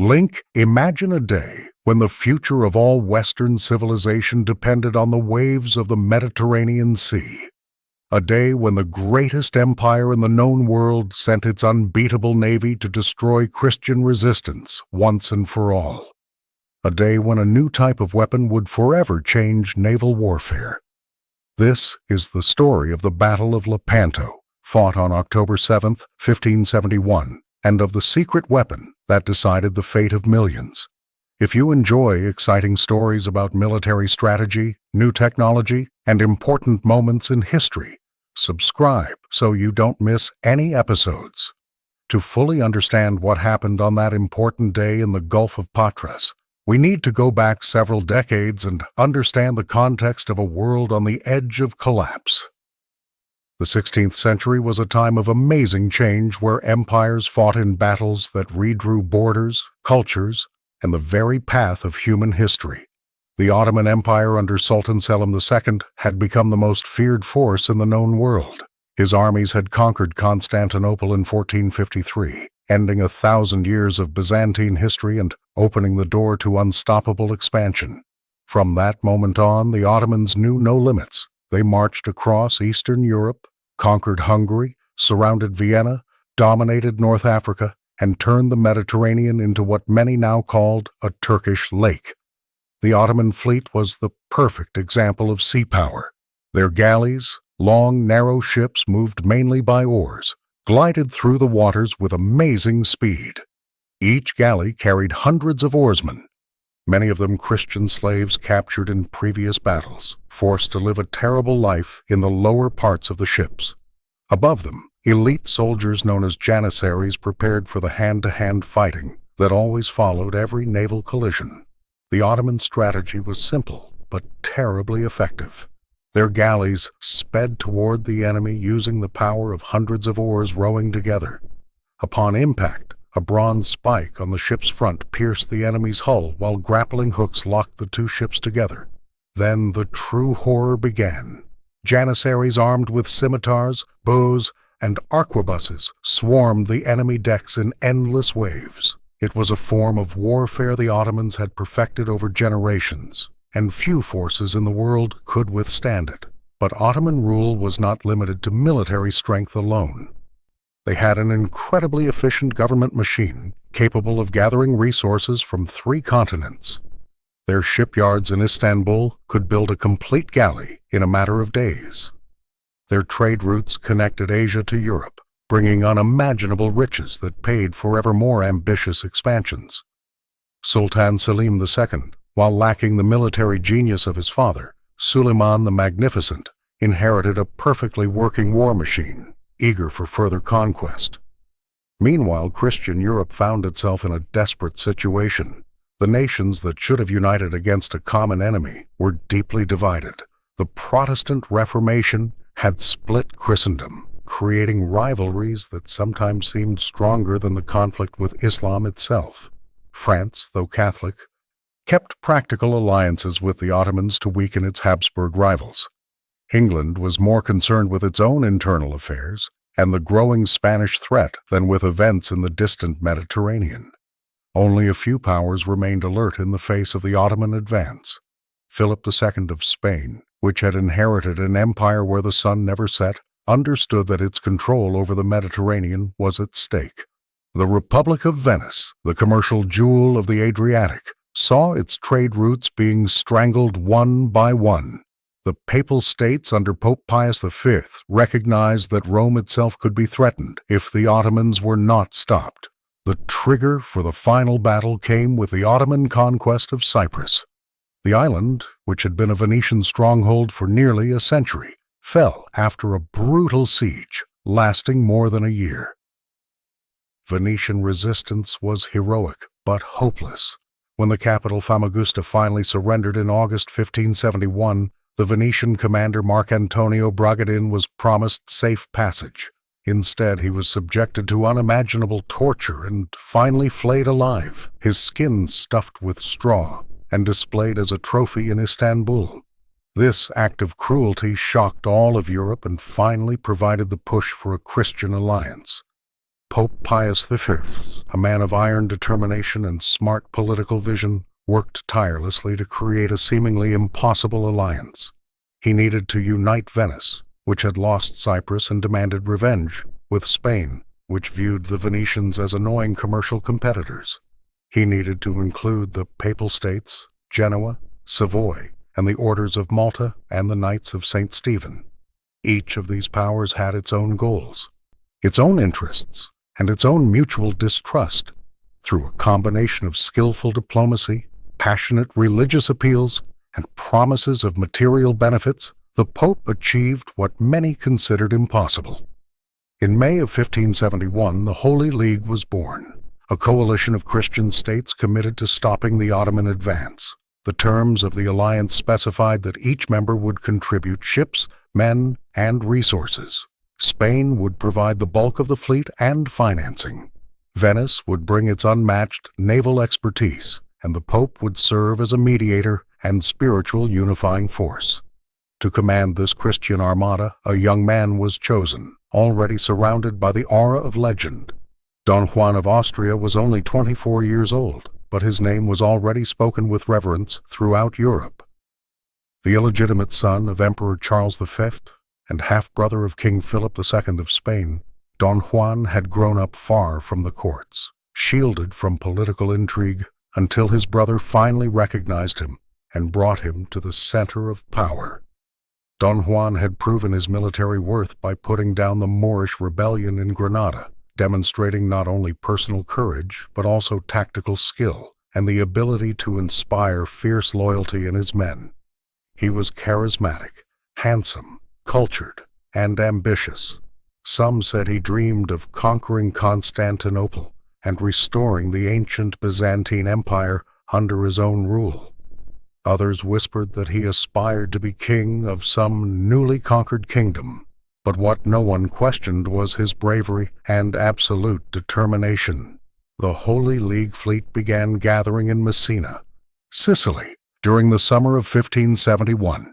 Link, imagine a day when the future of all Western civilization depended on the waves of the Mediterranean Sea. A day when the greatest empire in the known world sent its unbeatable navy to destroy Christian resistance once and for all. A day when a new type of weapon would forever change naval warfare. This is the story of the Battle of Lepanto, fought on October 7, 1571, and of the secret weapon that decided the fate of millions. If you enjoy exciting stories about military strategy, new technology, and important moments in history, subscribe so you don't miss any episodes. To fully understand what happened on that important day in the Gulf of Patras, we need to go back several decades and understand the context of a world on the edge of collapse. The 16th century was a time of amazing change where empires fought in battles that redrew borders, cultures, and the very path of human history. The Ottoman Empire under Sultan Selim II had become the most feared force in the known world. His armies had conquered Constantinople in 1453, ending 1,000 years of Byzantine history and opening the door to unstoppable expansion. From that moment on, the Ottomans knew no limits. They marched across Eastern Europe, conquered Hungary, surrounded Vienna, dominated North Africa, and turned the Mediterranean into what many now called a Turkish lake. The Ottoman fleet was the perfect example of sea power. Their galleys, long, narrow ships moved mainly by oars, glided through the waters with amazing speed. Each galley carried hundreds of oarsmen, many of them Christian slaves captured in previous battles, forced to live a terrible life in the lower parts of the ships. Above them, elite soldiers known as janissaries prepared for the hand-to-hand fighting that always followed every naval collision. The Ottoman strategy was simple, but terribly effective. Their galleys sped toward the enemy using the power of hundreds of oars rowing together. Upon impact, a bronze spike on the ship's front pierced the enemy's hull while grappling hooks locked the two ships together. Then the true horror began. Janissaries armed with scimitars, bows, and arquebuses swarmed the enemy decks in endless waves. It was a form of warfare the Ottomans had perfected over generations, and few forces in the world could withstand it. But Ottoman rule was not limited to military strength alone. They had an incredibly efficient government machine capable of gathering resources from 3 continents. Their shipyards in Istanbul could build a complete galley in a matter of days. Their trade routes connected Asia to Europe, bringing unimaginable riches that paid for ever more ambitious expansions. Sultan Selim II, while lacking the military genius of his father, Suleiman the Magnificent, inherited a perfectly working war machine, eager for further conquest. Meanwhile, Christian Europe found itself in a desperate situation. The nations that should have united against a common enemy were deeply divided. The Protestant Reformation had split Christendom, creating rivalries that sometimes seemed stronger than the conflict with Islam itself. France, though Catholic, kept practical alliances with the Ottomans to weaken its Habsburg rivals. England was more concerned with its own internal affairs and the growing Spanish threat than with events in the distant Mediterranean. Only a few powers remained alert in the face of the Ottoman advance. Philip II of Spain, which had inherited an empire where the sun never set, understood that its control over the Mediterranean was at stake. The Republic of Venice, the commercial jewel of the Adriatic, saw its trade routes being strangled one by one. The Papal States under Pope Pius V recognized that Rome itself could be threatened if the Ottomans were not stopped. The trigger for the final battle came with the Ottoman conquest of Cyprus. The island, which had been a Venetian stronghold for nearly a century, fell after a brutal siege lasting more than a year. Venetian resistance was heroic but hopeless. When the capital Famagusta finally surrendered in August 1571, the Venetian commander Marcantonio Bragadin was promised safe passage. Instead, he was subjected to unimaginable torture and finally flayed alive, his skin stuffed with straw and displayed as a trophy in Istanbul. This act of cruelty shocked all of Europe and finally provided the push for a Christian alliance. Pope Pius V, a man of iron determination and smart political vision, worked tirelessly to create a seemingly impossible alliance. He needed to unite Venice, which had lost Cyprus and demanded revenge, with Spain, which viewed the Venetians as annoying commercial competitors. He needed to include the Papal States, Genoa, Savoy, and the Orders of Malta and the Knights of St. Stephen. Each of these powers had its own goals, its own interests, and its own mutual distrust. Through a combination of skillful diplomacy, passionate religious appeals, and promises of material benefits, the Pope achieved what many considered impossible. In May of 1571, the Holy League was born, a coalition of Christian states committed to stopping the Ottoman advance. The terms of the alliance specified that each member would contribute ships, men, and resources. Spain would provide the bulk of the fleet and financing. Venice would bring its unmatched naval expertise, and the Pope would serve as a mediator and spiritual unifying force. To command this Christian armada, a young man was chosen, already surrounded by the aura of legend. Don Juan of Austria was only 24 years old, but his name was already spoken with reverence throughout Europe. The illegitimate son of Emperor Charles V and half-brother of King Philip II of Spain, Don Juan had grown up far from the courts, shielded from political intrigue, until his brother finally recognized him and brought him to the center of power. Don Juan had proven his military worth by putting down the Moorish rebellion in Granada, demonstrating not only personal courage but also tactical skill and the ability to inspire fierce loyalty in his men. He was charismatic, handsome, cultured, and ambitious. Some said he dreamed of conquering Constantinople and restoring the ancient Byzantine Empire under his own rule. Others whispered that he aspired to be king of some newly conquered kingdom. But what no one questioned was his bravery and absolute determination. The Holy League fleet began gathering in Messina, Sicily, during the summer of 1571.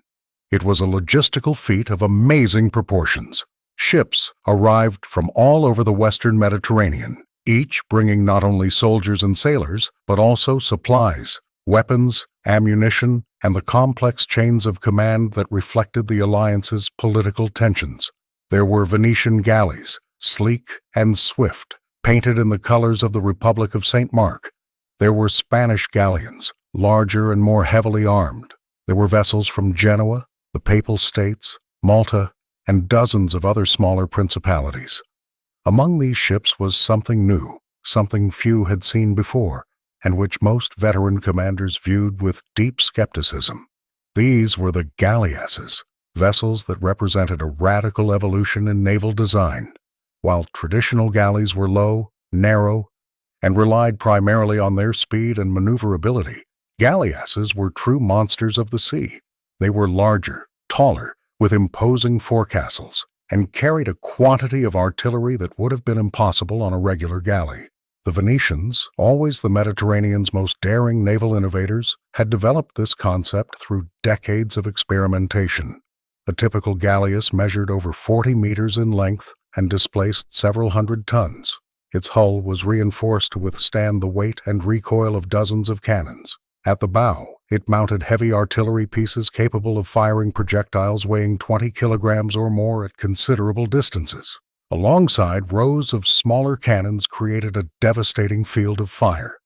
It was a logistical feat of amazing proportions. Ships arrived from all over the western Mediterranean, each bringing not only soldiers and sailors, but also supplies, weapons, ammunition, and the complex chains of command that reflected the alliance's political tensions. There were Venetian galleys, sleek and swift, painted in the colors of the Republic of St. Mark. There were Spanish galleons, larger and more heavily armed. There were vessels from Genoa, the Papal States, Malta, and dozens of other smaller principalities. Among these ships was something new, something few had seen before, and which most veteran commanders viewed with deep skepticism. These were the galleasses, vessels that represented a radical evolution in naval design. While traditional galleys were low, narrow, and relied primarily on their speed and maneuverability, galleasses were true monsters of the sea. They were larger, taller, with imposing forecastles, and carried a quantity of artillery that would have been impossible on a regular galley. The Venetians, always the Mediterranean's most daring naval innovators, had developed this concept through decades of experimentation. A typical galleass measured over 40 meters in length and displaced several hundred tons. Its hull was reinforced to withstand the weight and recoil of dozens of cannons. At the bow, it mounted heavy artillery pieces capable of firing projectiles weighing 20 kilograms or more at considerable distances. Alongside, rows of smaller cannons created a devastating field of fire.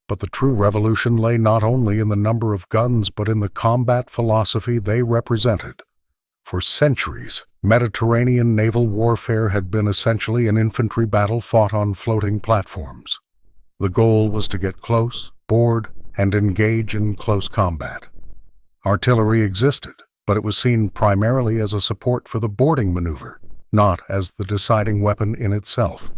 But the true revolution lay not only in the number of guns but in the combat philosophy they represented. For centuries, Mediterranean naval warfare had been essentially an infantry battle fought on floating platforms. The goal was to get close, board, and engage in close combat. Artillery existed, but it was seen primarily as a support for the boarding maneuver, not as the deciding weapon in itself.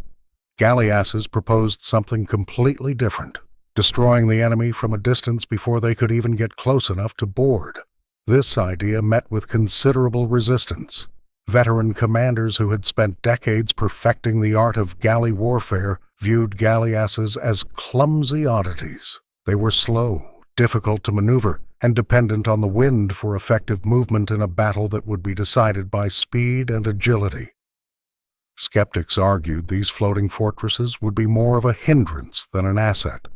Galleasses proposed something completely different, destroying the enemy from a distance before they could even get close enough to board. This idea met with considerable resistance. Veteran commanders who had spent decades perfecting the art of galley warfare viewed galleasses as clumsy oddities. They were slow, difficult to maneuver, and dependent on the wind for effective movement in a battle that would be decided by speed and agility. Skeptics argued these floating fortresses would be more of a hindrance than an asset.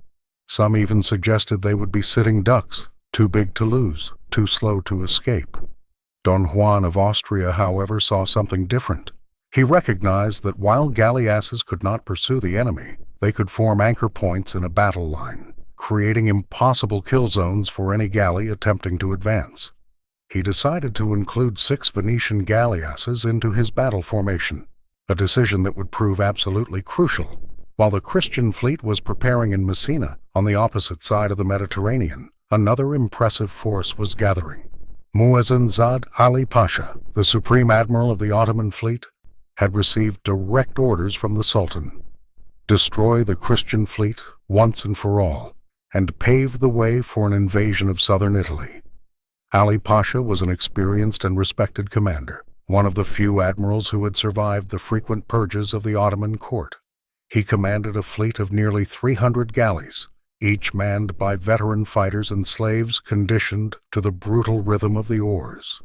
Some even suggested they would be sitting ducks, too big to lose, too slow to escape. Don Juan of Austria, however, saw something different. He recognized that while galleasses could not pursue the enemy, they could form anchor points in a battle line, creating impossible kill zones for any galley attempting to advance. He decided to include 6 Venetian galleasses into his battle formation, a decision that would prove absolutely crucial. While the Christian fleet was preparing in Messina, on the opposite side of the Mediterranean, another impressive force was gathering. Muezzin Zad Ali Pasha, the Supreme Admiral of the Ottoman fleet, had received direct orders from the Sultan. Destroy the Christian fleet once and for all, and pave the way for an invasion of southern Italy. Ali Pasha was an experienced and respected commander, one of the few admirals who had survived the frequent purges of the Ottoman court. He commanded a fleet of nearly 300 galleys, each manned by veteran fighters and slaves conditioned to the brutal rhythm of the oars.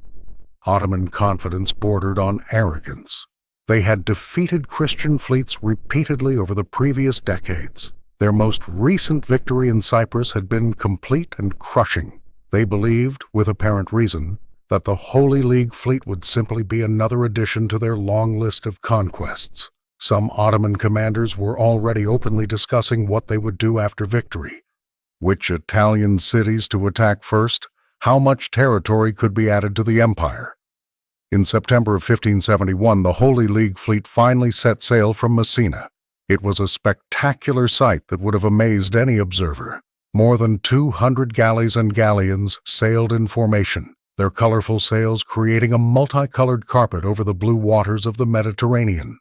Ottoman confidence bordered on arrogance. They had defeated Christian fleets repeatedly over the previous decades. Their most recent victory in Cyprus had been complete and crushing. They believed, with apparent reason, that the Holy League fleet would simply be another addition to their long list of conquests. Some Ottoman commanders were already openly discussing what they would do after victory. Which Italian cities to attack first? How much territory could be added to the empire? In September of 1571, the Holy League fleet finally set sail from Messina. It was a spectacular sight that would have amazed any observer. More than 200 galleys and galleons sailed in formation, their colorful sails creating a multicolored carpet over the blue waters of the Mediterranean.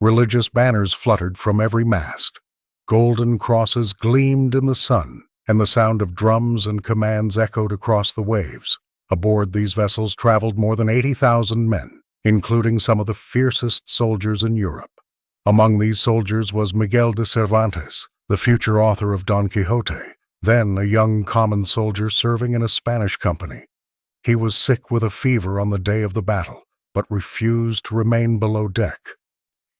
Religious banners fluttered from every mast. Golden crosses gleamed in the sun, and the sound of drums and commands echoed across the waves. Aboard these vessels traveled more than 80,000 men, including some of the fiercest soldiers in Europe. Among these soldiers was Miguel de Cervantes, the future author of Don Quixote, then a young common soldier serving in a Spanish company. He was sick with a fever on the day of the battle, but refused to remain below deck,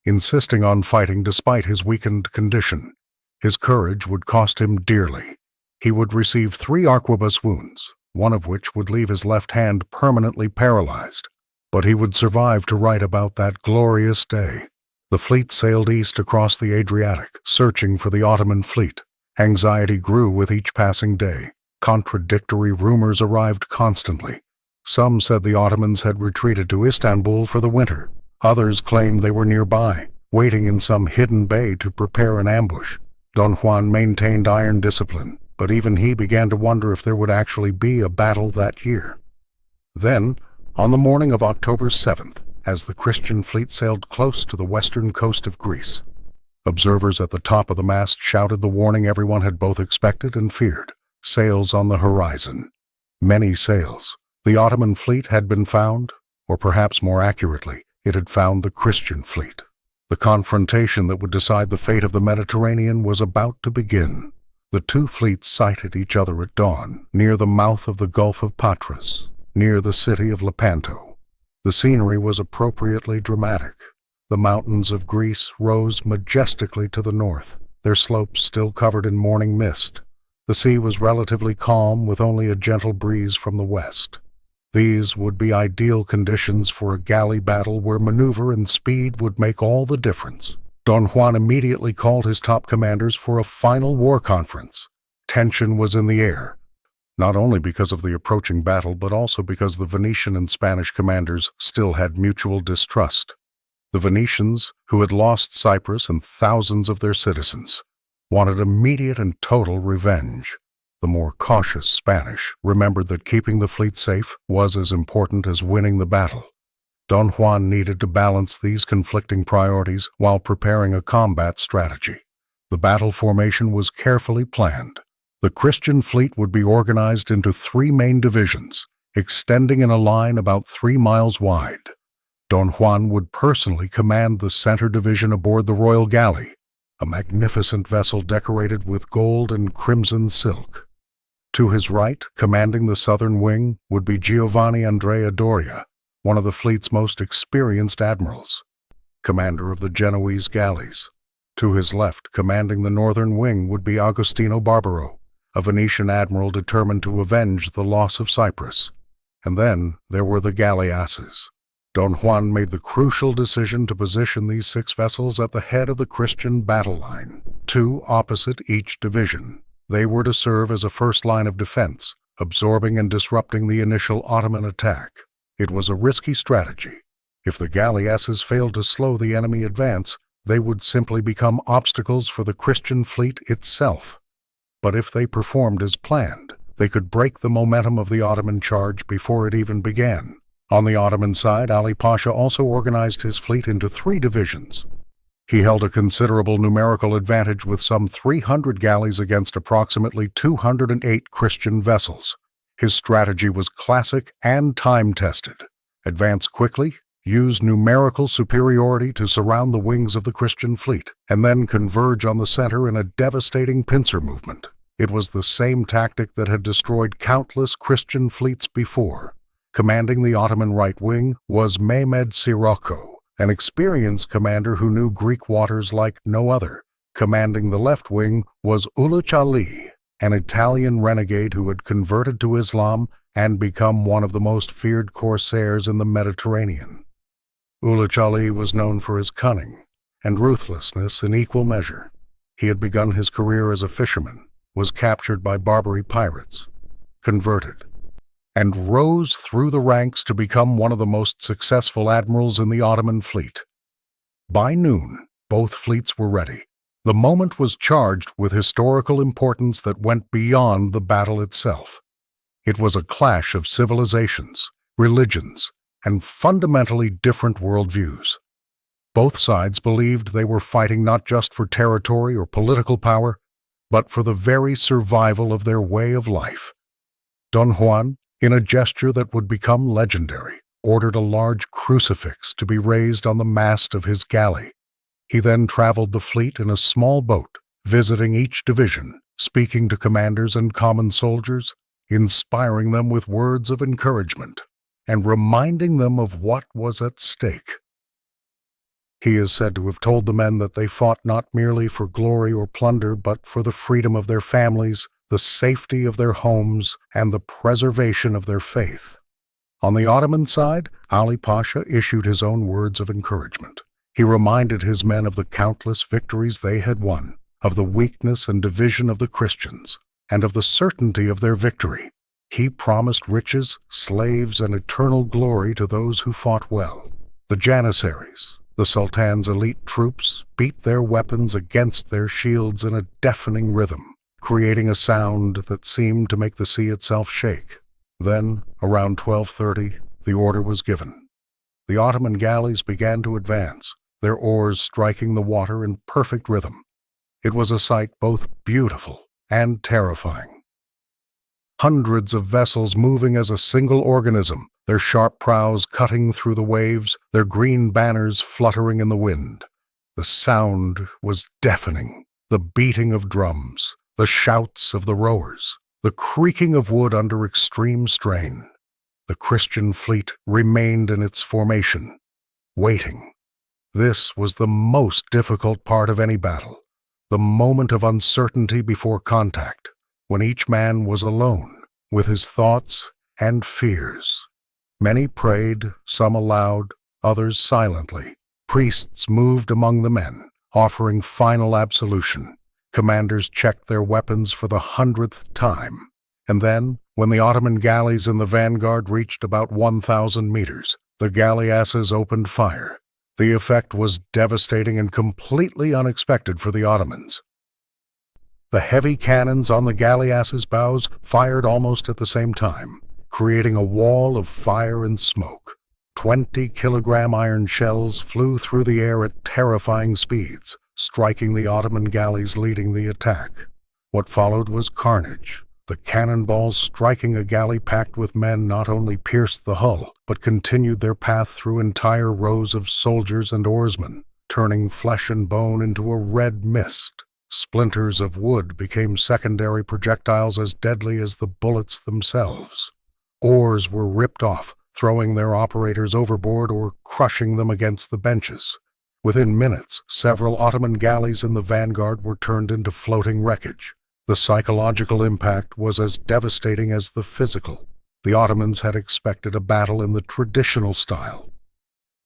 insisting on fighting despite his weakened condition. His courage would cost him dearly. He would receive 3 arquebus wounds, one of which would leave his left hand permanently paralyzed. But he would survive to write about that glorious day. The fleet sailed east across the Adriatic, searching for the Ottoman fleet. Anxiety grew with each passing day. Contradictory rumors arrived constantly. Some said the Ottomans had retreated to Istanbul for the winter. Others claimed they were nearby, waiting in some hidden bay to prepare an ambush. Don Juan maintained iron discipline, but even he began to wonder if there would actually be a battle that year. Then, on the morning of October 7th, as the Christian fleet sailed close to the western coast of Greece, observers at the top of the mast shouted the warning everyone had both expected and feared: sails on the horizon. Many sails. The Ottoman fleet had been found, or perhaps more accurately, it had found the Christian fleet. The confrontation that would decide the fate of the Mediterranean was about to begin. The two fleets sighted each other at dawn, near the mouth of the Gulf of Patras, near the city of Lepanto. The scenery was appropriately dramatic. The mountains of Greece rose majestically to the north, their slopes still covered in morning mist. The sea was relatively calm, with only a gentle breeze from the west. These would be ideal conditions for a galley battle where maneuver and speed would make all the difference. Don Juan immediately called his top commanders for a final war conference. Tension was in the air, not only because of the approaching battle, but also because the Venetian and Spanish commanders still had mutual distrust. The Venetians, who had lost Cyprus and thousands of their citizens, wanted immediate and total revenge. The more cautious Spanish remembered that keeping the fleet safe was as important as winning the battle. Don Juan needed to balance these conflicting priorities while preparing a combat strategy. The battle formation was carefully planned. The Christian fleet would be organized into 3 main divisions, extending in a line about 3 miles wide. Don Juan would personally command the center division aboard the Royal Galley, a magnificent vessel decorated with gold and crimson silk. To his right, commanding the southern wing, would be Giovanni Andrea Doria, one of the fleet's most experienced admirals. commander of the Genoese galleys. To his left, commanding the northern wing, would be Agostino Barbaro, a Venetian admiral determined to avenge the loss of Cyprus. And then there were the galleasses. Don Juan made the crucial decision to position these 6 vessels at the head of the Christian battle line, 2 opposite each division. They were to serve as a first line of defense, absorbing and disrupting the initial Ottoman attack. It was a risky strategy. If the galleasses failed to slow the enemy advance, they would simply become obstacles for the Christian fleet itself. But if they performed as planned, they could break the momentum of the Ottoman charge before it even began. On the Ottoman side, Ali Pasha also organized his fleet into 3 divisions. He held a considerable numerical advantage with some 300 galleys against approximately 208 Christian vessels. His strategy was classic and time-tested. Advance quickly, use numerical superiority to surround the wings of the Christian fleet, and then converge on the center in a devastating pincer movement. It was the same tactic that had destroyed countless Christian fleets before. Commanding the Ottoman right wing was Mehmed Sirocco, an experienced commander who knew Greek waters like no other. Commanding the left wing was Uluc Ali, an Italian renegade who had converted to Islam and become one of the most feared corsairs in the Mediterranean. Uluc Ali was known for his cunning and ruthlessness in equal measure. He had begun his career as a fisherman, was captured by Barbary pirates, converted, and rose through the ranks to become one of the most successful admirals in the Ottoman fleet. By noon, both fleets were ready. The moment was charged with historical importance that went beyond the battle itself. It was a clash of civilizations, religions, and fundamentally different worldviews. Both sides believed they were fighting not just for territory or political power, but for the very survival of their way of life. Don Juan, in a gesture that would become legendary, ordered a large crucifix to be raised on the mast of his galley. He then traveled the fleet in a small boat, visiting each division, speaking to commanders and common soldiers, inspiring them with words of encouragement, and reminding them of what was at stake. He is said to have told the men that they fought not merely for glory or plunder, but for the freedom of their families, the safety of their homes, and the preservation of their faith. On the Ottoman side, Ali Pasha issued his own words of encouragement. He reminded his men of the countless victories they had won, of the weakness and division of the Christians, and of the certainty of their victory. He promised riches, slaves, and eternal glory to those who fought well. The Janissaries, the Sultan's elite troops, beat their weapons against their shields in a deafening rhythm, creating a sound that seemed to make the sea itself shake. Then, around 12:30, the order was given. The Ottoman galleys began to advance, their oars striking the water in perfect rhythm. It was a sight both beautiful and terrifying. Hundreds of vessels moving as a single organism, their sharp prows cutting through the waves, their green banners fluttering in the wind. The sound was deafening, the beating of drums, the shouts of the rowers, the creaking of wood under extreme strain. The Christian fleet remained in its formation, waiting. This was the most difficult part of any battle, the moment of uncertainty before contact, when each man was alone with his thoughts and fears. Many prayed, some aloud, others silently. Priests moved among the men, offering final absolution. Commanders checked their weapons for the 100th time. And then, when the Ottoman galleys in the vanguard reached about 1,000 meters, the galleasses opened fire. The effect was devastating and completely unexpected for the Ottomans. The heavy cannons on the galleasses' bows fired almost at the same time, creating a wall of fire and smoke. 20-kilogram iron shells flew through the air at terrifying speeds, striking the Ottoman galleys leading the attack. What followed was carnage. The cannonballs striking a galley packed with men not only pierced the hull, but continued their path through entire rows of soldiers and oarsmen, turning flesh and bone into a red mist. Splinters of wood became secondary projectiles as deadly as the bullets themselves. Oars were ripped off, throwing their operators overboard or crushing them against the benches. Within minutes, several Ottoman galleys in the vanguard were turned into floating wreckage. The psychological impact was as devastating as the physical. The Ottomans had expected a battle in the traditional style.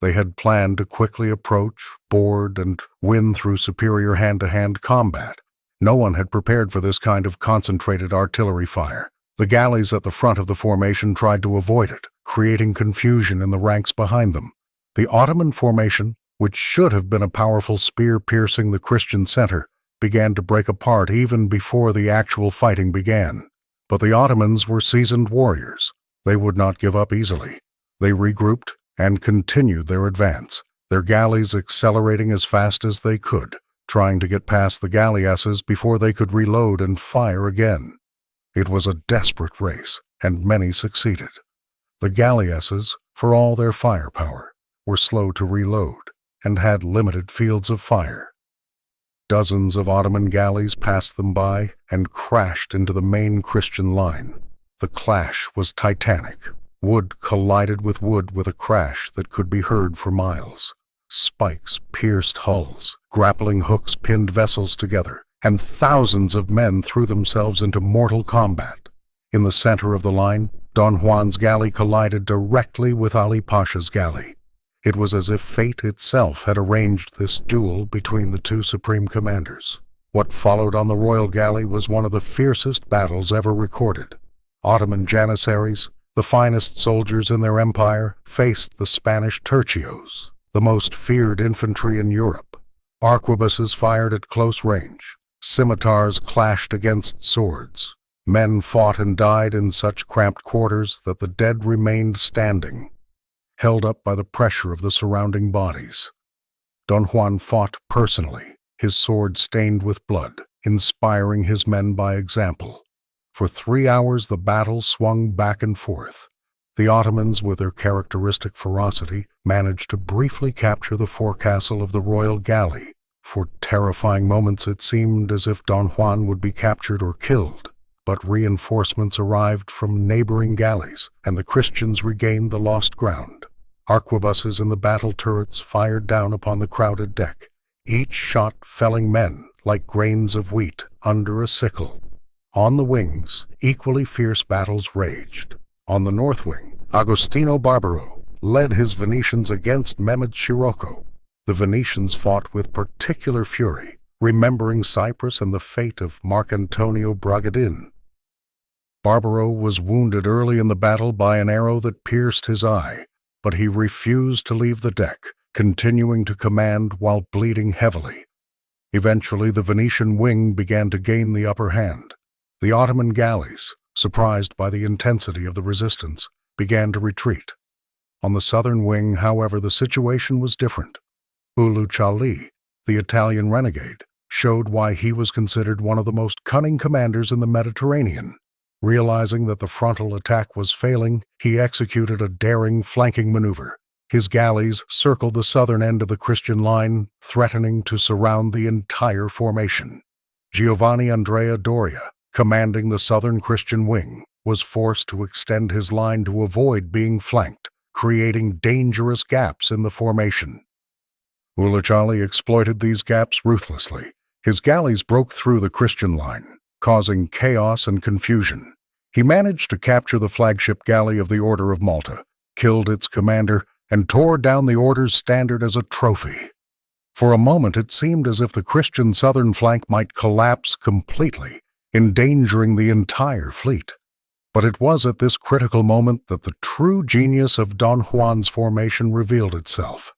They had planned to quickly approach, board, and win through superior hand-to-hand combat. No one had prepared for this kind of concentrated artillery fire. The galleys at the front of the formation tried to avoid it, creating confusion in the ranks behind them. The Ottoman formation, which should have been a powerful spear piercing the Christian center, began to break apart even before the actual fighting began. But the Ottomans were seasoned warriors. They would not give up easily. They regrouped and continued their advance, their galleys accelerating as fast as they could, trying to get past the galleasses before they could reload and fire again. It was a desperate race, and many succeeded. The galleasses, for all their firepower, were slow to reload and had limited fields of fire. Dozens of Ottoman galleys passed them by and crashed into the main Christian line. The clash was titanic. Wood collided with wood with a crash that could be heard for miles. Spikes pierced hulls, grappling hooks pinned vessels together, and thousands of men threw themselves into mortal combat. In the center of the line, Don Juan's galley collided directly with Ali Pasha's galley. It was as if fate itself had arranged this duel between the two supreme commanders. What followed on the royal galley was one of the fiercest battles ever recorded. Ottoman janissaries, the finest soldiers in their empire, faced the Spanish tercios, the most feared infantry in Europe. Arquebuses fired at close range. Scimitars clashed against swords. Men fought and died in such cramped quarters that the dead remained standing, held up by the pressure of the surrounding bodies. Don Juan fought personally, his sword stained with blood, inspiring his men by example. For 3 hours the battle swung back and forth. The Ottomans, with their characteristic ferocity, managed to briefly capture the forecastle of the royal galley. For terrifying moments it seemed as if Don Juan would be captured or killed. But reinforcements arrived from neighboring galleys, and the Christians regained the lost ground. Arquebuses in the battle turrets fired down upon the crowded deck, each shot felling men like grains of wheat under a sickle. On the wings, equally fierce battles raged. On the north wing, Agostino Barbaro led his Venetians against Mehmed Scirocco. The Venetians fought with particular fury, remembering Cyprus and the fate of Marcantonio Bragadin. Barbaro was wounded early in the battle by an arrow that pierced his eye, but he refused to leave the deck, continuing to command while bleeding heavily. Eventually, the Venetian wing began to gain the upper hand. The Ottoman galleys, surprised by the intensity of the resistance, began to retreat. On the southern wing, however, the situation was different. Uluc Ali, the Italian renegade, showed why he was considered one of the most cunning commanders in the Mediterranean. Realizing that the frontal attack was failing, he executed a daring flanking maneuver. His galleys circled the southern end of the Christian line, threatening to surround the entire formation. Giovanni Andrea Doria, commanding the southern Christian wing, was forced to extend his line to avoid being flanked, creating dangerous gaps in the formation. Uluc Ali exploited these gaps ruthlessly. His galleys broke through the Christian line, causing chaos and confusion. He managed to capture the flagship galley of the Order of Malta, killed its commander, and tore down the order's standard as a trophy. For a moment it seemed as if the Christian southern flank might collapse completely, endangering the entire fleet. But it was at this critical moment that the true genius of Don Juan's formation revealed itself.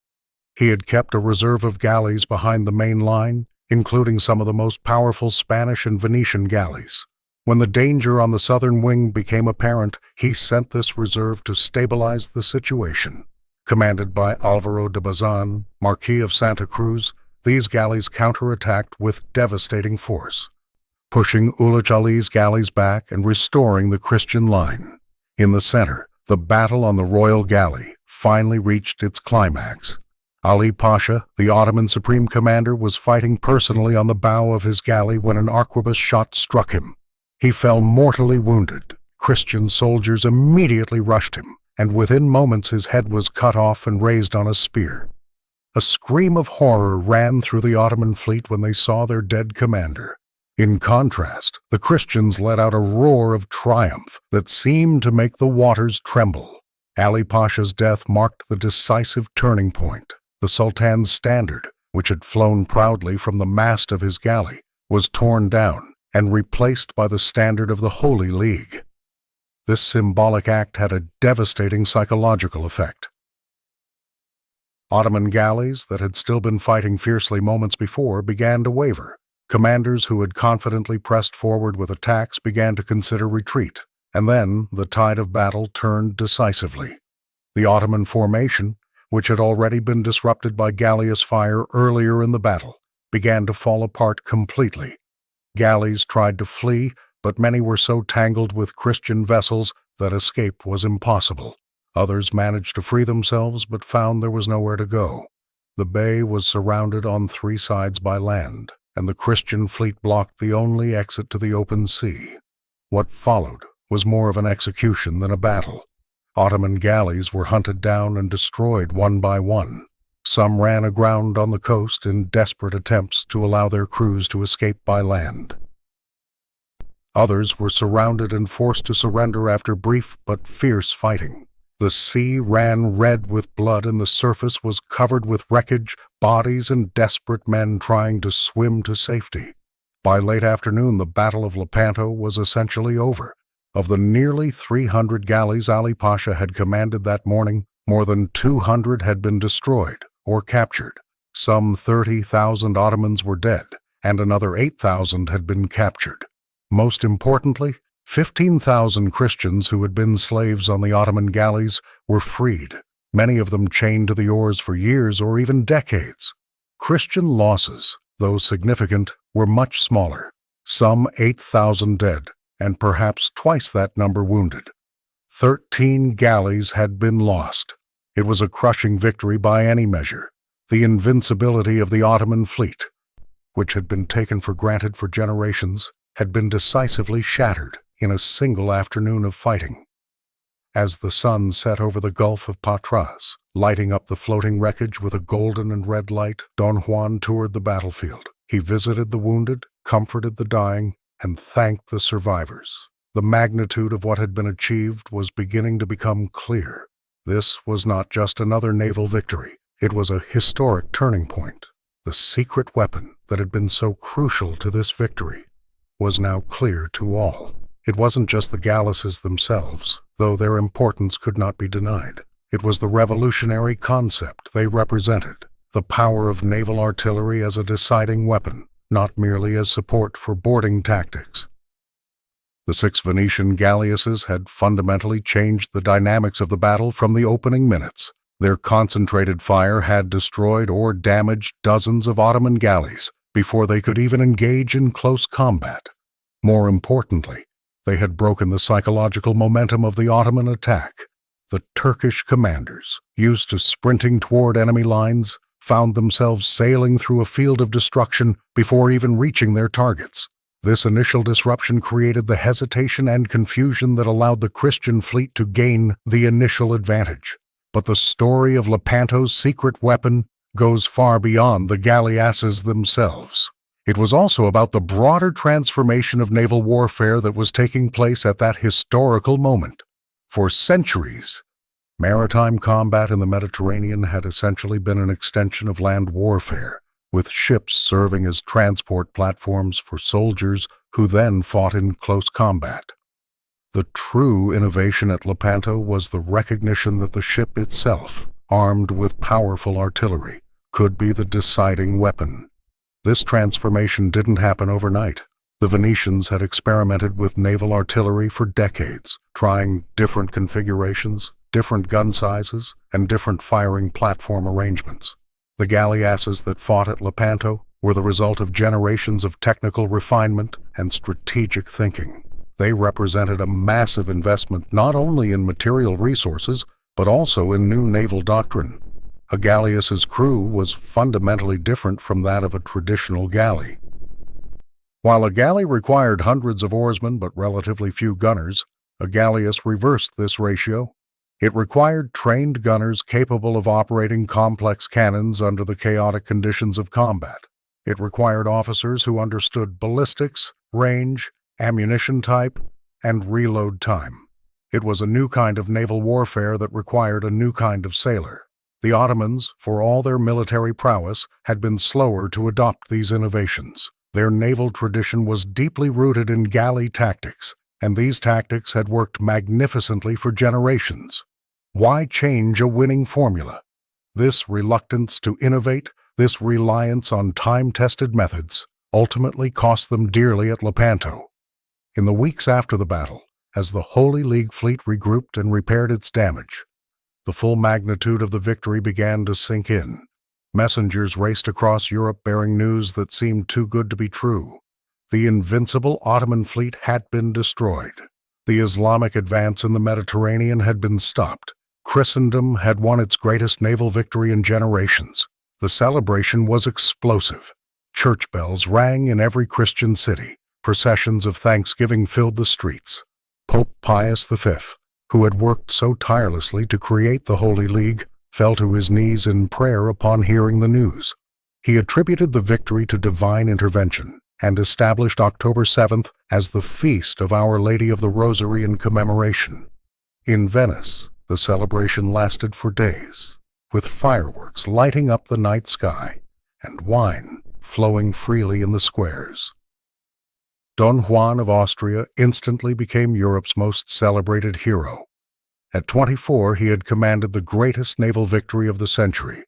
He had kept a reserve of galleys behind the main line, including some of the most powerful Spanish and Venetian galleys. When the danger on the southern wing became apparent, he sent this reserve to stabilize the situation. Commanded by Alvaro de Bazan, Marquis of Santa Cruz, these galleys counterattacked with devastating force, pushing Uluc Ali's galleys back and restoring the Christian line. In the center, the battle on the royal galley finally reached its climax. Ali Pasha, the Ottoman supreme commander, was fighting personally on the bow of his galley when an arquebus shot struck him. He fell mortally wounded. Christian soldiers immediately rushed him, and within moments his head was cut off and raised on a spear. A scream of horror ran through the Ottoman fleet when they saw their dead commander. In contrast, the Christians let out a roar of triumph that seemed to make the waters tremble. Ali Pasha's death marked the decisive turning point. The Sultan's standard, which had flown proudly from the mast of his galley, was torn down and replaced by the standard of the Holy League. This symbolic act had a devastating psychological effect. Ottoman galleys that had still been fighting fiercely moments before began to waver. Commanders who had confidently pressed forward with attacks began to consider retreat, and then the tide of battle turned decisively. The Ottoman formation, which had already been disrupted by galleass fire earlier in the battle, began to fall apart completely. Galleys tried to flee, but many were so tangled with Christian vessels that escape was impossible. Others managed to free themselves but found there was nowhere to go. The bay was surrounded on 3 sides by land, and the Christian fleet blocked the only exit to the open sea. What followed was more of an execution than a battle. Ottoman galleys were hunted down and destroyed one by one. Some ran aground on the coast in desperate attempts to allow their crews to escape by land. Others were surrounded and forced to surrender after brief but fierce fighting. The sea ran red with blood and the surface was covered with wreckage, bodies, and desperate men trying to swim to safety. By late afternoon, the Battle of Lepanto was essentially over. Of the nearly 300 galleys Ali Pasha had commanded that morning, more than 200 had been destroyed or captured. Some 30,000 Ottomans were dead, and another 8,000 had been captured. Most importantly, 15,000 Christians who had been slaves on the Ottoman galleys were freed, many of them chained to the oars for years or even decades. Christian losses, though significant, were much smaller, some 8,000 dead, and perhaps twice that number wounded. 13 galleys had been lost. It was a crushing victory by any measure. The invincibility of the Ottoman fleet, which had been taken for granted for generations, had been decisively shattered in a single afternoon of fighting. As the sun set over the Gulf of Patras, lighting up the floating wreckage with a golden and red light, Don Juan toured the battlefield. He visited the wounded, comforted the dying, and thanked the survivors. The magnitude of what had been achieved was beginning to become clear. This was not just another naval victory. It was a historic turning point. The secret weapon that had been so crucial to this victory was now clear to all. It wasn't just the galleasses themselves, though their importance could not be denied. It was the revolutionary concept they represented, the power of naval artillery as a deciding weapon, not merely as support for boarding tactics. The 6 Venetian galleasses had fundamentally changed the dynamics of the battle from the opening minutes. Their concentrated fire had destroyed or damaged dozens of Ottoman galleys before they could even engage in close combat. More importantly, they had broken the psychological momentum of the Ottoman attack. The Turkish commanders, used to sprinting toward enemy lines, found themselves sailing through a field of destruction before even reaching their targets. This initial disruption created the hesitation and confusion that allowed the Christian fleet to gain the initial advantage. But the story of Lepanto's secret weapon goes far beyond the galleasses themselves. It was also about the broader transformation of naval warfare that was taking place at that historical moment. For centuries, maritime combat in the Mediterranean had essentially been an extension of land warfare, with ships serving as transport platforms for soldiers who then fought in close combat. The true innovation at Lepanto was the recognition that the ship itself, armed with powerful artillery, could be the deciding weapon. This transformation didn't happen overnight. The Venetians had experimented with naval artillery for decades, trying different configurations, different gun sizes, and different firing platform arrangements. The galleasses that fought at Lepanto were the result of generations of technical refinement and strategic thinking. They represented a massive investment not only in material resources, but also in new naval doctrine. A galleass's crew was fundamentally different from that of a traditional galley. While a galley required hundreds of oarsmen but relatively few gunners, a galleass reversed this ratio. It required trained gunners capable of operating complex cannons under the chaotic conditions of combat. It required officers who understood ballistics, range, ammunition type, and reload time. It was a new kind of naval warfare that required a new kind of sailor. The Ottomans, for all their military prowess, had been slower to adopt these innovations. Their naval tradition was deeply rooted in galley tactics, and these tactics had worked magnificently for generations. Why change a winning formula? This reluctance to innovate, this reliance on time-tested methods, ultimately cost them dearly at Lepanto. In the weeks after the battle, as the Holy League fleet regrouped and repaired its damage, the full magnitude of the victory began to sink in. Messengers raced across Europe bearing news that seemed too good to be true. The invincible Ottoman fleet had been destroyed. The Islamic advance in the Mediterranean had been stopped. Christendom had won its greatest naval victory in generations. The celebration was explosive. Church bells rang in every Christian city. Processions of thanksgiving filled the streets. Pope Pius V, who had worked so tirelessly to create the Holy League, fell to his knees in prayer upon hearing the news. He attributed the victory to divine intervention and established October 7th as the Feast of Our Lady of the Rosary in commemoration. In Venice, the celebration lasted for days, with fireworks lighting up the night sky and wine flowing freely in the squares. Don Juan of Austria instantly became Europe's most celebrated hero. At 24, he had commanded the greatest naval victory of the century.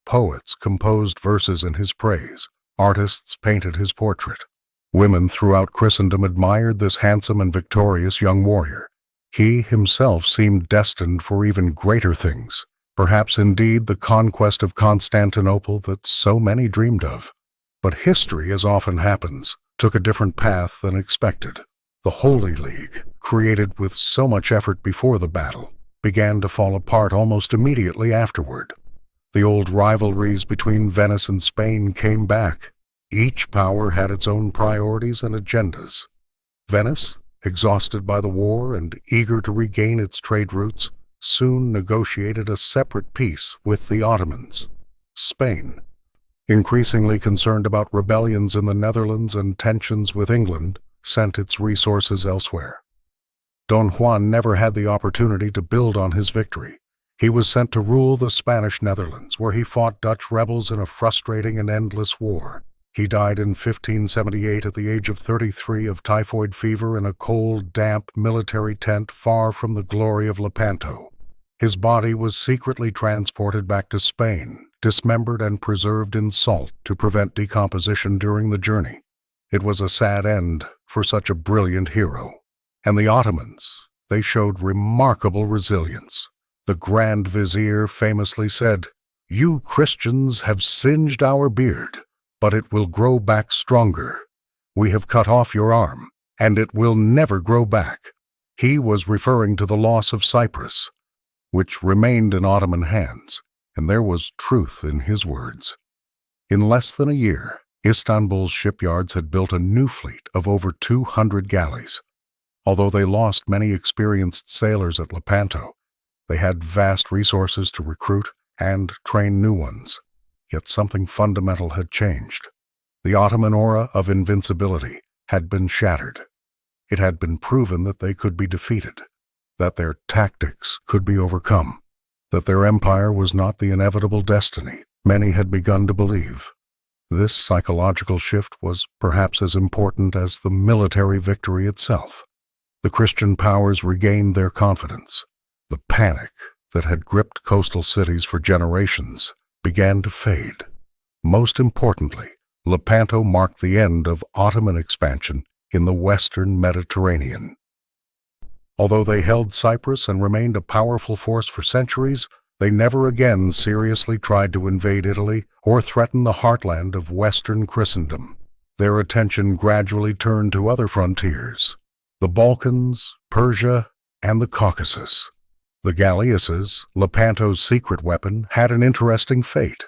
Poets composed verses in his praise. Artists painted his portrait. Women throughout Christendom admired this handsome and victorious young warrior. He himself seemed destined for even greater things, perhaps indeed the conquest of Constantinople that so many dreamed of. But history, as often happens, took a different path than expected. The Holy League, created with so much effort before the battle, began to fall apart almost immediately afterward. The old rivalries between Venice and Spain came back. Each power had its own priorities and agendas. Venice, exhausted by the war and eager to regain its trade routes, soon negotiated a separate peace with the Ottomans. Spain, increasingly concerned about rebellions in the Netherlands and tensions with England, sent its resources elsewhere. Don Juan never had the opportunity to build on his victory. He was sent to rule the Spanish Netherlands, where he fought Dutch rebels in a frustrating and endless war. He died in 1578 at the age of 33 of typhoid fever in a cold, damp military tent far from the glory of Lepanto. His body was secretly transported back to Spain, dismembered and preserved in salt to prevent decomposition during the journey. It was a sad end for such a brilliant hero. And the Ottomans, they showed remarkable resilience. The Grand Vizier famously said, "You Christians have singed our beard, but it will grow back stronger. We have cut off your arm, and it will never grow back." He was referring to the loss of Cyprus, which remained in Ottoman hands, and there was truth in his words. In less than a year, Istanbul's shipyards had built a new fleet of over 200 galleys. Although they lost many experienced sailors at Lepanto, they had vast resources to recruit and train new ones. Yet something fundamental had changed. The Ottoman aura of invincibility had been shattered. It had been proven that they could be defeated, that their tactics could be overcome, that their empire was not the inevitable destiny many had begun to believe. This psychological shift was perhaps as important as the military victory itself. The Christian powers regained their confidence. The panic that had gripped coastal cities for generations began to fade. Most importantly, Lepanto marked the end of Ottoman expansion in the western Mediterranean. Although they held Cyprus and remained a powerful force for centuries, they never again seriously tried to invade Italy or threaten the heartland of Western Christendom. Their attention gradually turned to other frontiers: the Balkans, Persia, and the Caucasus. The galleasses, Lepanto's secret weapon, had an interesting fate.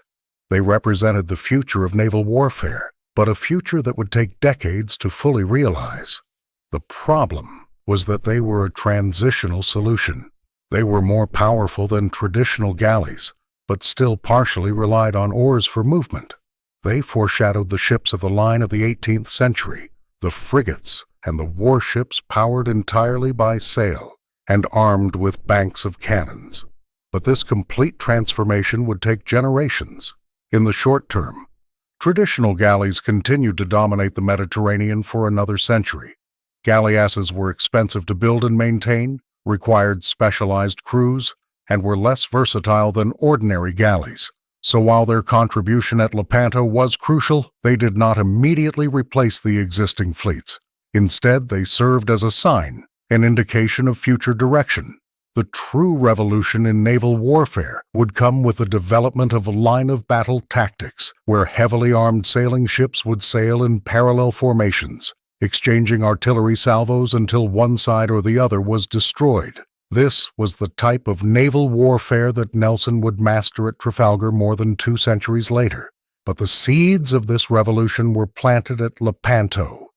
They represented the future of naval warfare, but a future that would take decades to fully realize. The problem was that they were a transitional solution. They were more powerful than traditional galleys, but still partially relied on oars for movement. They foreshadowed the ships of the line of the 18th century, the frigates and the warships powered entirely by sail and armed with banks of cannons. But this complete transformation would take generations. In the short term, traditional galleys continued to dominate the Mediterranean for another century. Galleasses were expensive to build and maintain, required specialized crews, and were less versatile than ordinary galleys. So while their contribution at Lepanto was crucial, they did not immediately replace the existing fleets. Instead, they served as a sign, an indication of future direction. The true revolution in naval warfare would come with the development of line-of-battle tactics, where heavily armed sailing ships would sail in parallel formations, exchanging artillery salvos until one side or the other was destroyed. This was the type of naval warfare that Nelson would master at Trafalgar more than 2 centuries later. But the seeds of this revolution were planted at Lepanto,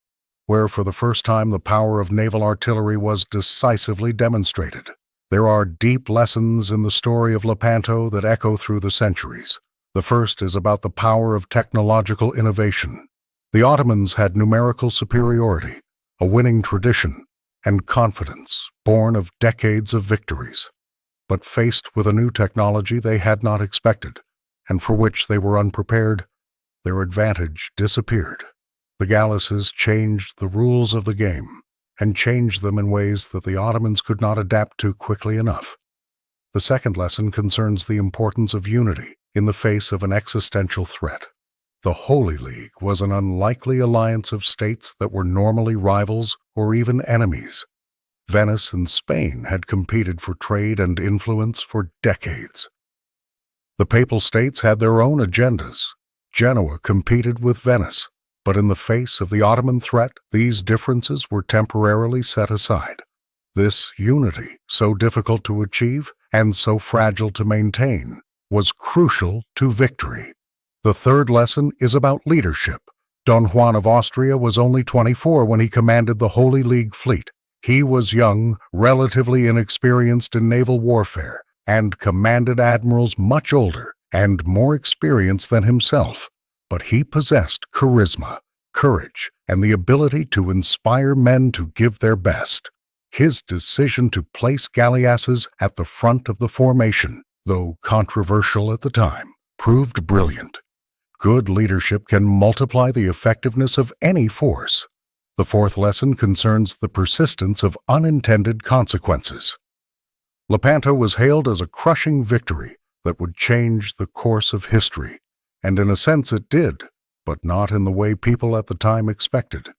where for the first time the power of naval artillery was decisively demonstrated. There are deep lessons in the story of Lepanto that echo through the centuries. The first is about the power of technological innovation. The Ottomans had numerical superiority, a winning tradition, and confidence born of decades of victories. But faced with a new technology they had not expected, and for which they were unprepared, their advantage disappeared. The galleasses changed the rules of the game, and changed them in ways that the Ottomans could not adapt to quickly enough. The second lesson concerns the importance of unity in the face of an existential threat. The Holy League was an unlikely alliance of states that were normally rivals or even enemies. Venice and Spain had competed for trade and influence for decades. The Papal States had their own agendas. Genoa competed with Venice, but in the face of the Ottoman threat, these differences were temporarily set aside. This unity, so difficult to achieve and so fragile to maintain, was crucial to victory. The third lesson is about leadership. Don Juan of Austria was only 24 when he commanded the Holy League fleet. He was young, relatively inexperienced in naval warfare, and commanded admirals much older and more experienced than himself. But he possessed charisma, courage, and the ability to inspire men to give their best. His decision to place galleasses at the front of the formation, though controversial at the time, proved brilliant. Good leadership can multiply the effectiveness of any force. The fourth lesson concerns the persistence of unintended consequences. Lepanto was hailed as a crushing victory that would change the course of history, and in a sense it did, but not in the way people at the time expected.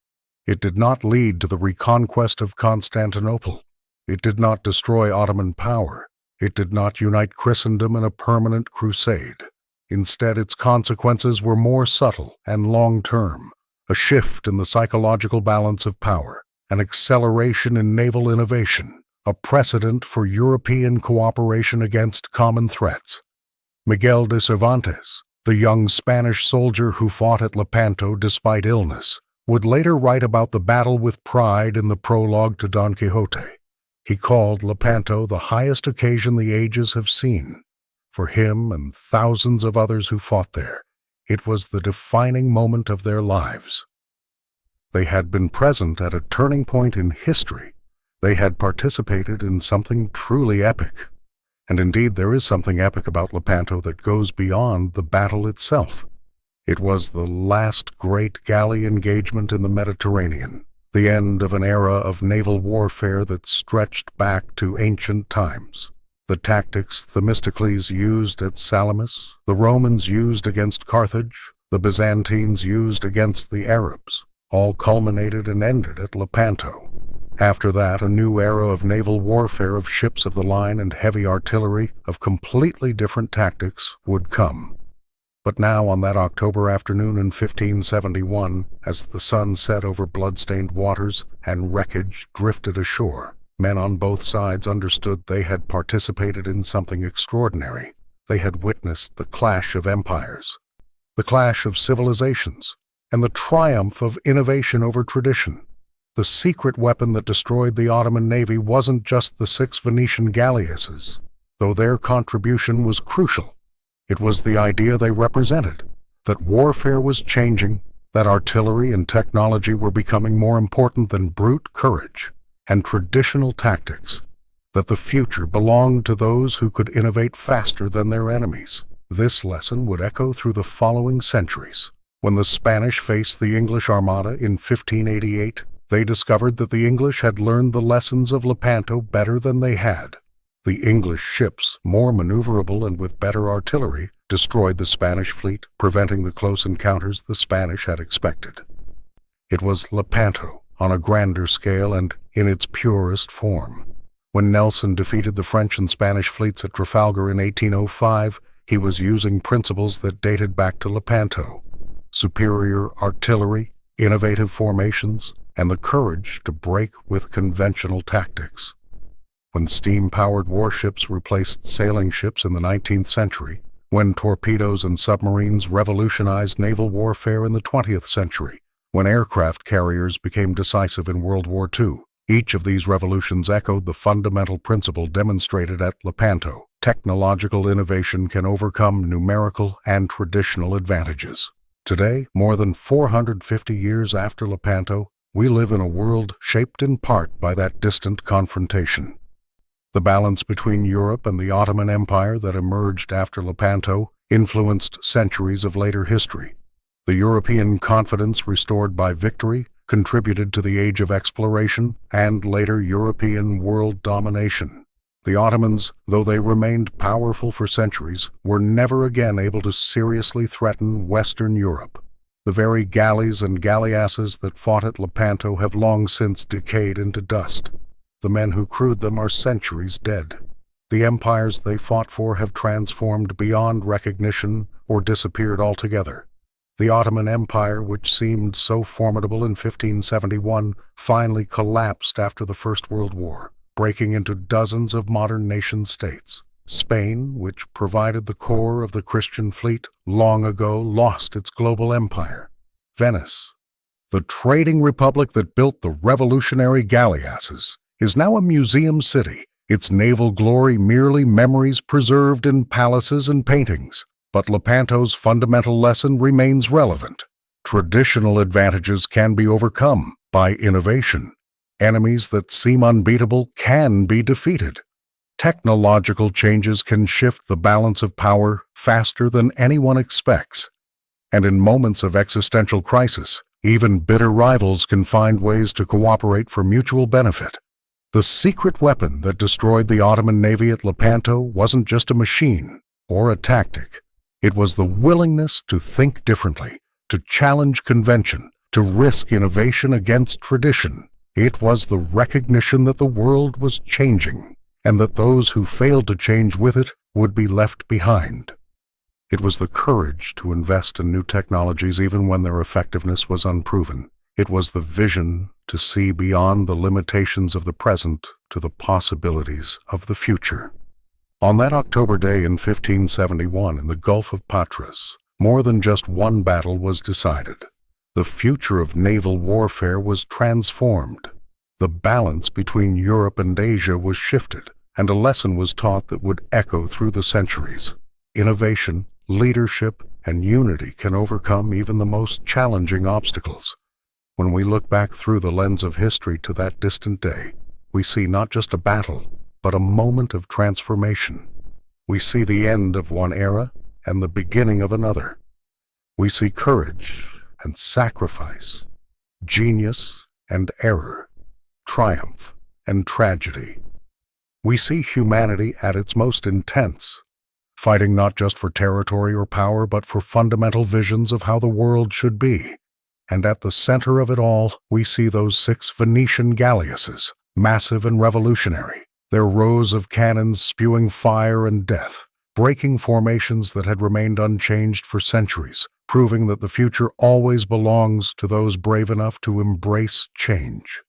It did not lead to the reconquest of Constantinople. It did not destroy Ottoman power. It did not unite Christendom in a permanent crusade. Instead, its consequences were more subtle and long-term, a shift in the psychological balance of power, an acceleration in naval innovation, a precedent for European cooperation against common threats. Miguel de Cervantes, the young Spanish soldier who fought at Lepanto despite illness, would later write about the battle with pride in the prologue to Don Quixote. He called Lepanto the highest occasion the ages have seen. For him and thousands of others who fought there, it was the defining moment of their lives. They had been present at a turning point in history. They had participated in something truly epic. And indeed, there is something epic about Lepanto that goes beyond the battle itself. It was the last great galley engagement in the Mediterranean, the end of an era of naval warfare that stretched back to ancient times. The tactics Themistocles used at Salamis, the Romans used against Carthage, the Byzantines used against the Arabs, all culminated and ended at Lepanto. After that, a new era of naval warfare of ships of the line and heavy artillery of completely different tactics would come. But now, on that October afternoon in 1571, as the sun set over blood-stained waters and wreckage drifted ashore, men on both sides understood they had participated in something extraordinary. They had witnessed the clash of empires, the clash of civilizations, and the triumph of innovation over tradition. The secret weapon that destroyed the Ottoman navy wasn't just the 6 Venetian galleasses, though their contribution was crucial. It was the idea they represented, that warfare was changing, that artillery and technology were becoming more important than brute courage and traditional tactics, that the future belonged to those who could innovate faster than their enemies. This lesson would echo through the following centuries. When the Spanish faced the English Armada in 1588, they discovered that the English had learned the lessons of Lepanto better than they had. The English ships, more maneuverable and with better artillery, destroyed the Spanish fleet, preventing the close encounters the Spanish had expected. It was Lepanto, on a grander scale and in its purest form. When Nelson defeated the French and Spanish fleets at Trafalgar in 1805, he was using principles that dated back to Lepanto: superior artillery, innovative formations, and the courage to break with conventional tactics. When steam-powered warships replaced sailing ships in the 19th century, when torpedoes and submarines revolutionized naval warfare in the 20th century, when aircraft carriers became decisive in World War II, each of these revolutions echoed the fundamental principle demonstrated at Lepanto: technological innovation can overcome numerical and traditional advantages. Today, more than 450 years after Lepanto, we live in a world shaped in part by that distant confrontation. The balance between Europe and the Ottoman Empire that emerged after Lepanto influenced centuries of later history. The European confidence restored by victory contributed to the age of exploration and later European world domination. The Ottomans, though they remained powerful for centuries, were never again able to seriously threaten Western Europe. The very galleys and galleasses that fought at Lepanto have long since decayed into dust. The men who crewed them are centuries dead. The empires they fought for have transformed beyond recognition or disappeared altogether. The Ottoman Empire, which seemed so formidable in 1571, finally collapsed after the First World War, breaking into dozens of modern nation-states. Spain, which provided the core of the Christian fleet, long ago lost its global empire. Venice, the trading republic that built the revolutionary galleasses, is now a museum city, its naval glory merely memories preserved in palaces and paintings. But Lepanto's fundamental lesson remains relevant. Traditional advantages can be overcome by innovation. Enemies that seem unbeatable can be defeated. Technological changes can shift the balance of power faster than anyone expects. And in moments of existential crisis, even bitter rivals can find ways to cooperate for mutual benefit. The secret weapon that destroyed the Ottoman navy at Lepanto wasn't just a machine or a tactic. It was the willingness to think differently, to challenge convention, to risk innovation against tradition. It was the recognition that the world was changing, and that those who failed to change with it would be left behind. It was the courage to invest in new technologies even when their effectiveness was unproven. It was the vision to see beyond the limitations of the present to the possibilities of the future. On that October day in 1571 in the Gulf of Patras, more than just one battle was decided. The future of naval warfare was transformed. The balance between Europe and Asia was shifted, and a lesson was taught that would echo through the centuries. Innovation, leadership, and unity can overcome even the most challenging obstacles. When we look back through the lens of history to that distant day, we see not just a battle, but a moment of transformation. We see the end of one era and the beginning of another. We see courage and sacrifice, genius and error, triumph and tragedy. We see humanity at its most intense, fighting not just for territory or power, but for fundamental visions of how the world should be. And at the center of it all, we see those 6 Venetian galleasses, massive and revolutionary, their rows of cannons spewing fire and death, breaking formations that had remained unchanged for centuries, proving that the future always belongs to those brave enough to embrace change.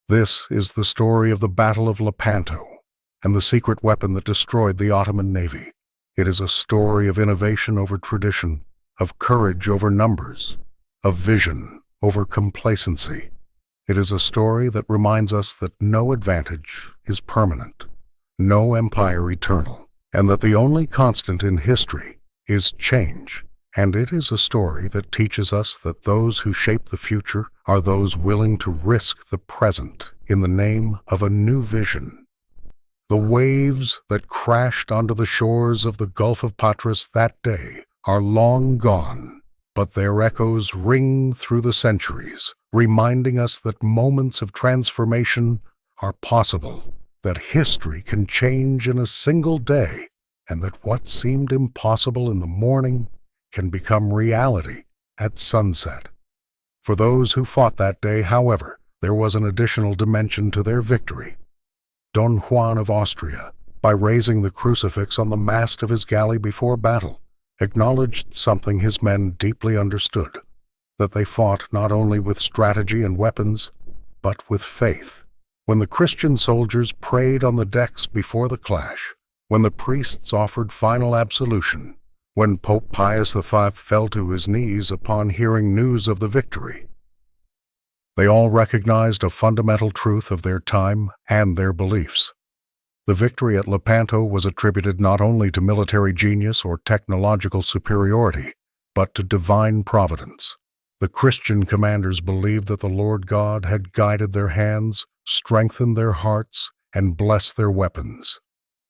This is the story of the Battle of Lepanto and the secret weapon that destroyed the Ottoman navy. It is a story of innovation over tradition, of courage over numbers, of vision over complacency, It is a story that reminds us that no advantage is permanent, no empire eternal, and that the only constant in history is change. And it is a story that teaches us that those who shape the future are those willing to risk the present in the name of a new vision. The waves that crashed onto the shores of the Gulf of Patras that day are long gone, but their echoes ring through the centuries, reminding us that moments of transformation are possible, that history can change in a single day, and that what seemed impossible in the morning can become reality at sunset. For those who fought that day, however, there was an additional dimension to their victory. Don Juan of Austria, by raising the crucifix on the mast of his galley before battle, acknowledged something his men deeply understood, that they fought not only with strategy and weapons, but with faith. When the Christian soldiers prayed on the decks before the clash, when the priests offered final absolution, when Pope Pius V fell to his knees upon hearing news of the victory, they all recognized a fundamental truth of their time and their beliefs. The victory at Lepanto was attributed not only to military genius or technological superiority, but to divine providence. The Christian commanders believed that the Lord God had guided their hands, strengthened their hearts, and blessed their weapons.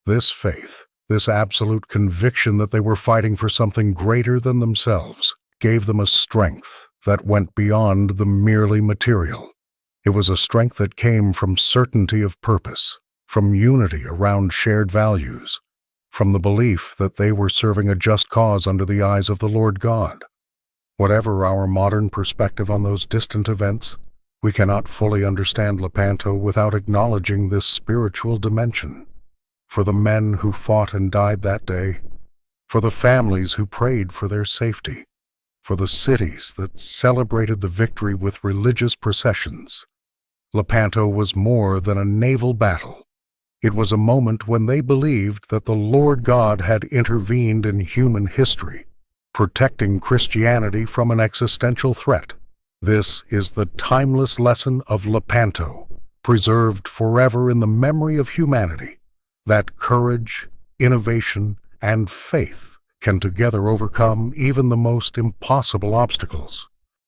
This faith, this absolute conviction that they were fighting for something greater than themselves, gave them a strength that went beyond the merely material. It was a strength that came from certainty of purpose, from unity around shared values, from the belief that they were serving a just cause under the eyes of the Lord God. Whatever our modern perspective on those distant events, we cannot fully understand Lepanto without acknowledging this spiritual dimension. For the men who fought and died that day, for the families who prayed for their safety, for the cities that celebrated the victory with religious processions, Lepanto was more than a naval battle. It was a moment when they believed that the Lord God had intervened in human history, protecting Christianity from an existential threat. This is the timeless lesson of Lepanto, preserved forever in the memory of humanity, that courage, innovation, and faith can together overcome even the most impossible obstacles.